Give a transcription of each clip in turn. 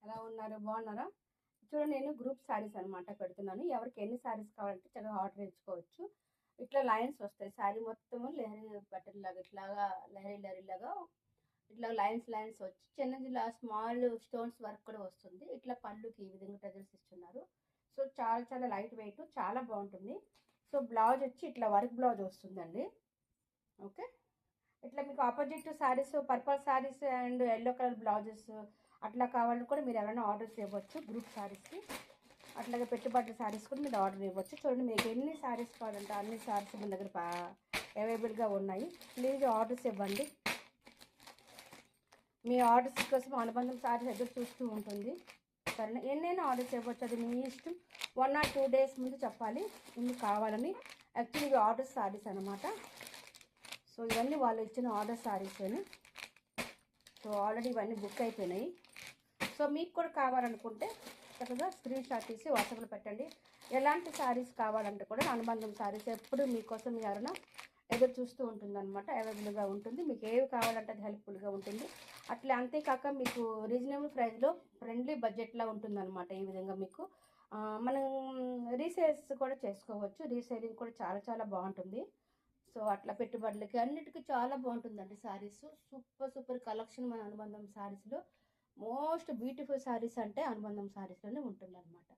ఎలా ఉన్నారు? బాగున్నారా? చూడండి, నేను గ్రూప్ శారీస్ అనమాట పెడుతున్నాను. ఎవరికి ఎన్ని శారీస్ కావాలంటే చక్కగా ఆర్డర్ ఇచ్చుకోవచ్చు. ఇట్లా లైన్స్ వస్తాయి. శారీ మొత్తము లెహరీ ప్యాటర్న్ లాగా ఇట్లాగా లెహరీ లాగా ఇట్లా లైన్స్ వచ్చి చిన్నది స్మాల్ స్టోన్స్ వర్క్ కూడా వస్తుంది. ఇట్లా పళ్ళుకి ఈ విధంగా టజల్స్ ఇస్తున్నారు. సో చాలా చాలా లైట్ వెయిట్, చాలా బాగుంటుంది. సో బ్లౌజ్ వచ్చి ఇట్లా వర్క్ బ్లౌజ్ వస్తుందండి. ఓకే, ఇట్లా మీకు opposite saris, purple saris and yellow colour blouses అట్లా కావాలని కూడా మీరు ఎవరైనా ఆర్డర్ చేయవచ్చు. గ్రూప్ శారీస్కి అట్లాగే పెట్టుబడుల శారీస్ కూడా మీరు ఆర్డర్ ఇవ్వచ్చు. చూడండి, మీకు ఎన్ని శారీస్ కావాలంటే అన్ని శారీస్ మన దగ్గర అవైలబుల్గా ఉన్నాయి. ప్లీజ్ ఆర్డర్స్ ఇవ్వండి. మీ ఆర్డర్స్ కోసం అనుబంధం శారీస్ ఎదురు చూస్తూ ఉంటుంది. సరేనా? ఎన్నైనా ఆర్డర్స్ ఇవ్వచ్చు, అది మీ ఇష్టం. 1 or 2 days ముందు చెప్పాలి ఇన్ని కావాలని. యాక్చువల్లీ ఇవి ఆర్డర్ శారీస్ అనమాట. సో ఇవన్నీ వాళ్ళు ఇచ్చిన ఆర్డర్ శారీస్ అని. సో ఆల్రెడీ ఇవన్నీ బుక్ అయిపోయినాయి. సో మీకు కూడా కావాలనుకుంటే చక్కగా స్క్రీన్ షాట్ తీసి వాట్సాప్లో పెట్టండి. ఎలాంటి శారీస్ కావాలంటే కూడా అనుబంధం శారీస్ ఎప్పుడు మీకోసం ఎవరైనా ఎదురు చూస్తూ ఉంటుందన్నమాట. అవైలబుల్గా ఉంటుంది. మీకు ఏవి కావాలంటే అది హెల్ప్ఫుల్గా ఉంటుంది. అట్లా అంతేకాక మీకు రీజనబుల్ ప్రైస్లో ఫ్రెండ్లీ బడ్జెట్లో ఉంటుందన్నమాట. ఈ విధంగా మీకు మనం రీసేల్స్ కూడా చేసుకోవచ్చు. రీసేలింగ్ కూడా చాలా చాలా బాగుంటుంది. సో అట్లా పెట్టుబడులకి అన్నిటికీ చాలా బాగుంటుందండి శారీస్. సూపర్ కలెక్షన్ మన అనుబంధం శారీస్లో. మోస్ట్ బ్యూటిఫుల్ శారీస్ అంటే అనుబంధం శారీస్లోనే ఉంటుందన్నమాట.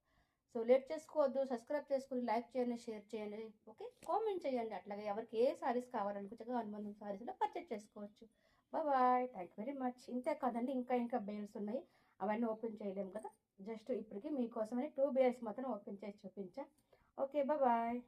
సో లేట్ చేసుకోవద్దు. సబ్స్క్రైబ్ చేసుకుని లైక్ చేయండి, షేర్ చేయండి. ఓకే, కామెంట్ చేయండి. అట్లాగే ఎవరికి ఏ శారీస్ కావాలనుకుంటే అనుబంధం శారీస్లో పర్చేజ్ చేసుకోవచ్చు. Bye. Thank you very much. ఇంతే కాదండి, ఇంకా బేల్స్ ఉన్నాయి. అవన్నీ ఓపెన్ చేయలేము కదా. జస్ట్ ఇప్పటికి మీకోసమని 2 బేల్స్ మాత్రం ఓపెన్ చేసి చూపించా. Okay, bye.